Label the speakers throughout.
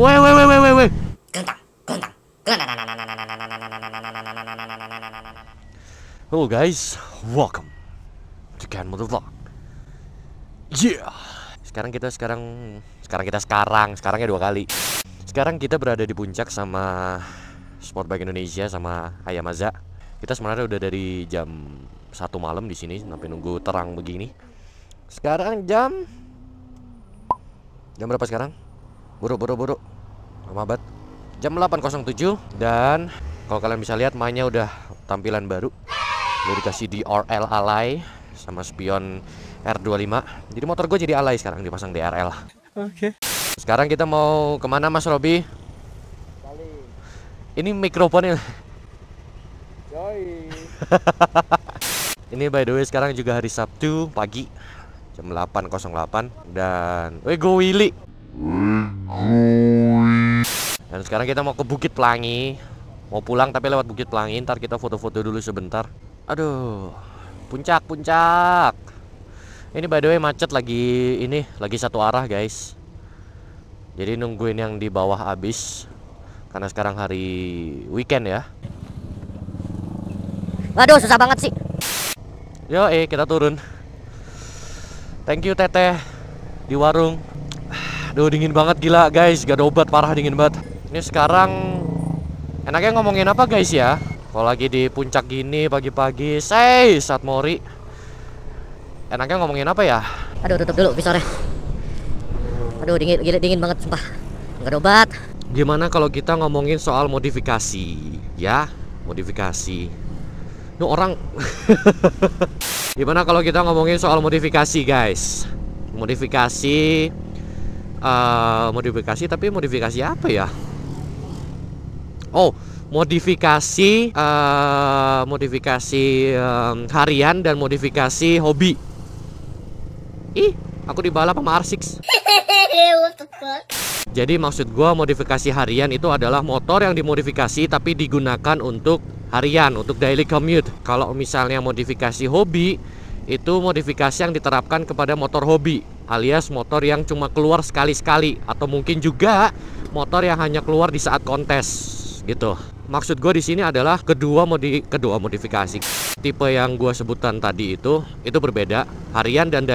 Speaker 1: Weh, weh, weh, weh, weh, weh. Hello guys, welcome to Ken Motor Vlog. Yeah. Sekarangnya 2 kali. Sekarang kita berada di puncak sama Sportbike Indonesia sama Ayam Maza. Kita sebenarnya udah dari jam 1 malam di sini sampai nunggu terang begini. Sekarang jam berapa sekarang? Buru. Lama banget. Jam 8.07 dan kalau kalian bisa lihat mainnya udah tampilan baru. Udah dikasih DRL alay sama spion R25. Jadi motor gue jadi alay sekarang dipasang DRL. Oke. Sekarang kita mau kemana Mas Robi?
Speaker 2: Bali.
Speaker 1: Ini mikrofonnya.
Speaker 2: Yoi.
Speaker 1: Ini by the way sekarang juga hari Sabtu pagi jam 8.08 dan go Willy. Dan sekarang kita mau ke Bukit Pelangi. Mau pulang tapi lewat Bukit Pelangi. Ntar kita foto-foto dulu sebentar. Aduh, puncak. Ini by the way macet lagi satu arah guys. Jadi nungguin yang di bawah habis karena sekarang hari weekend ya.
Speaker 3: Waduh, susah banget sih.
Speaker 1: Yo, kita turun. Thank you Teteh di warung. Aduh, dingin banget gila guys, gak ada obat, parah dingin banget. Ini sekarang enaknya ngomongin apa guys ya? Kalau lagi di puncak gini pagi-pagi, saat Mori. Enaknya ngomongin apa ya?
Speaker 3: Aduh, tutup dulu visornya. Aduh, dingin banget sumpah. Gak ada obat.
Speaker 1: Gimana kalau kita ngomongin soal modifikasi, ya? Modifikasi. Nuh orang. Gimana kalau kita ngomongin soal modifikasi, guys? Modifikasi tapi modifikasi apa ya? Oh, modifikasi harian dan modifikasi hobi. Ih, aku dibalap sama R6.
Speaker 3: What the fuck?
Speaker 1: Jadi maksud gua modifikasi harian itu adalah motor yang dimodifikasi tapi digunakan untuk harian, untuk daily commute. Kalau misalnya modifikasi hobi, itu modifikasi yang diterapkan kepada motor hobi, alias motor yang cuma keluar sekali-sekali, atau mungkin juga motor yang hanya keluar di saat kontes gitu. Maksud gue di sini adalah kedua modifikasi. Tipe yang gue sebutan tadi itu berbeda. Harian dan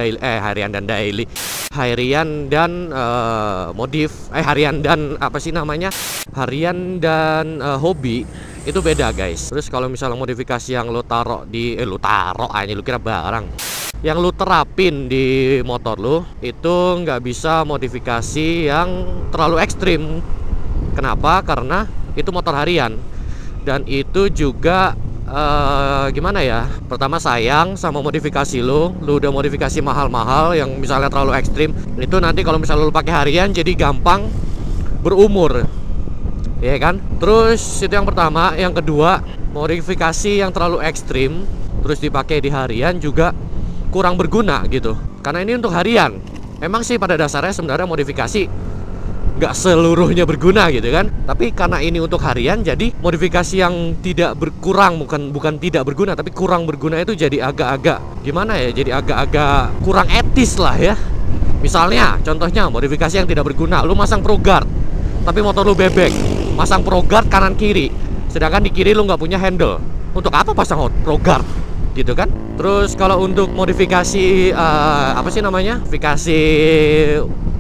Speaker 1: hobi itu beda guys. Terus kalau misalnya modifikasi yang lu kira barang, yang lu terapin di motor lu itu nggak bisa modifikasi yang terlalu ekstrim. Kenapa? Karena itu motor harian dan itu juga gimana ya, pertama sayang sama modifikasi lu udah modifikasi mahal-mahal yang misalnya terlalu ekstrim, itu nanti kalau misalnya lu pakai harian jadi gampang berumur, ya kan? Terus itu yang pertama. Yang kedua, modifikasi yang terlalu ekstrim terus dipakai di harian juga kurang berguna gitu, karena ini untuk harian. Emang sih pada dasarnya sebenarnya modifikasi nggak seluruhnya berguna gitu kan, tapi karena ini untuk harian jadi modifikasi yang tidak berkurang, bukan tidak berguna tapi kurang berguna itu jadi agak-agak gimana ya, jadi agak-agak kurang etis lah ya. Misalnya contohnya modifikasi yang tidak berguna, lu masang Pro Guard tapi motor lu bebek, masang Pro Guard kanan kiri sedangkan di kiri lu nggak punya handle, untuk apa pasang Pro Guard gitu kan? Terus kalau untuk modifikasi modifikasi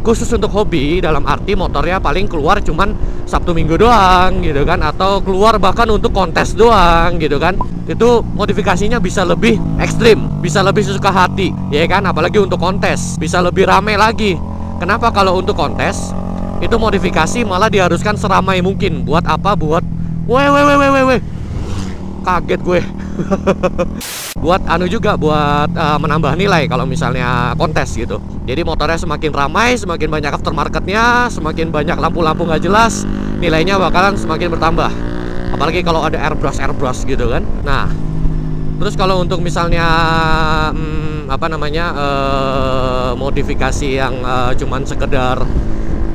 Speaker 1: khusus untuk hobi, dalam arti motornya paling keluar cuman Sabtu Minggu doang gitu kan, atau keluar bahkan untuk kontes doang gitu kan, itu modifikasinya bisa lebih ekstrim, bisa lebih sesuka hati ya kan, apalagi untuk kontes bisa lebih rame lagi. Kenapa? Kalau untuk kontes itu modifikasi malah diharuskan seramai mungkin. Buat apa? Buat kaget gue. Buat buat menambah nilai kalau misalnya kontes gitu. Jadi motornya semakin ramai, semakin banyak aftermarketnya, semakin banyak lampu-lampu nggak jelas, nilainya bakalan semakin bertambah. Apalagi kalau ada airbrush gitu kan. Nah, terus kalau untuk misalnya modifikasi yang cuman sekedar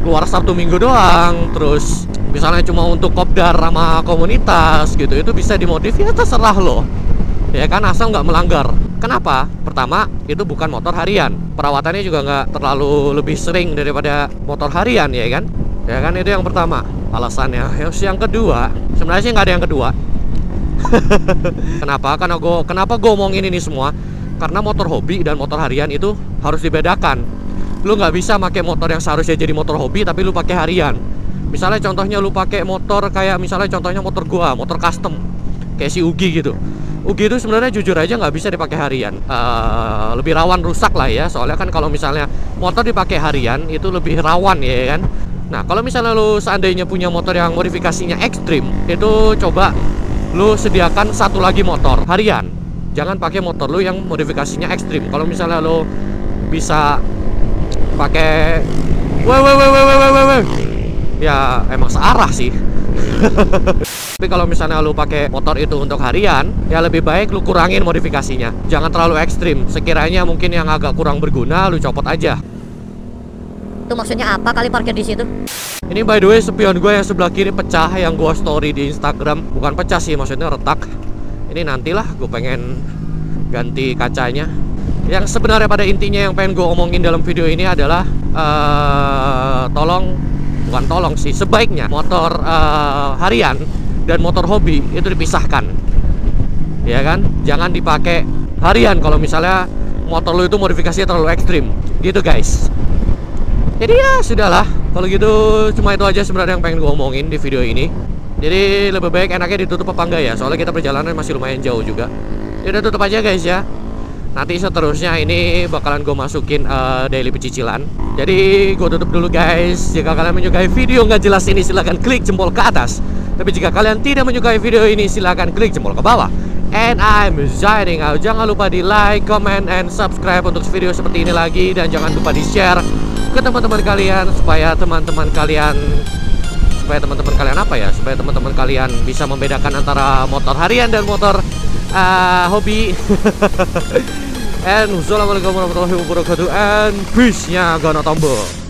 Speaker 1: keluar Sabtu Minggu doang, terus misalnya cuma untuk kopdar sama komunitas gitu, itu bisa dimodif ya, terserah lo ya kan, asal nggak melanggar. Kenapa? Pertama, itu bukan motor harian, perawatannya juga nggak terlalu lebih sering daripada motor harian ya kan. Ya kan, itu yang pertama alasannya. Yang kedua, sebenarnya sih nggak ada yang kedua. Kenapa gue ngomongin ini semua? Karena motor hobi dan motor harian itu harus dibedakan. Lu nggak bisa pakai motor yang seharusnya jadi motor hobi tapi lu pakai harian. Misalnya contohnya lu pakai motor kayak misalnya contohnya motor gua, motor custom kayak si Ugi gitu. Ugi itu sebenarnya jujur aja nggak bisa dipakai harian. Lebih rawan rusak lah ya. Soalnya kan kalau misalnya motor dipakai harian itu lebih rawan ya kan. Nah kalau misalnya lu seandainya punya motor yang modifikasinya ekstrim, itu coba lu sediakan satu lagi motor harian. Jangan pakai motor lu yang modifikasinya ekstrim. Kalau misalnya lu bisa pakai ya emang searah sih. Tapi kalau misalnya lu pakai motor itu untuk harian, ya lebih baik lu kurangin modifikasinya. Jangan terlalu ekstrim. Sekiranya mungkin yang agak kurang berguna, lu copot aja.
Speaker 3: Itu maksudnya apa kali parkir di situ?
Speaker 1: Ini by the way spion gue yang sebelah kiri pecah, yang gue story di Instagram. Bukan pecah sih, maksudnya retak. Ini nantilah gue pengen ganti kacanya. Yang sebenarnya pada intinya yang pengen gue omongin dalam video ini adalah bukan tolong sih, sebaiknya motor harian dan motor hobi itu dipisahkan. Ya kan? Jangan dipakai harian kalau misalnya motor lo itu modifikasinya terlalu ekstrim. Gitu guys. Jadi ya sudahlah. Kalau gitu cuma itu aja sebenarnya yang pengen gue omongin di video ini. Jadi lebih baik enaknya ditutup apa enggak ya? Soalnya kita perjalanan masih lumayan jauh juga. Ya udah tutup aja guys ya. Nanti seterusnya ini bakalan gue masukin daily pecicilan. Jadi gue tutup dulu guys. Jika kalian menyukai video nggak jelas ini silahkan klik jempol ke atas. Tapi jika kalian tidak menyukai video ini silahkan klik jempol ke bawah. And I'm signing out. Jangan lupa di like, comment, and subscribe untuk video seperti ini lagi. Dan jangan lupa di share ke teman-teman kalian supaya teman-teman kalian supaya teman-teman kalian bisa membedakan antara motor harian dan motor hobi. And wassalamualaikum warahmatullahi wabarakatuh. And peace nya Gono Tombo.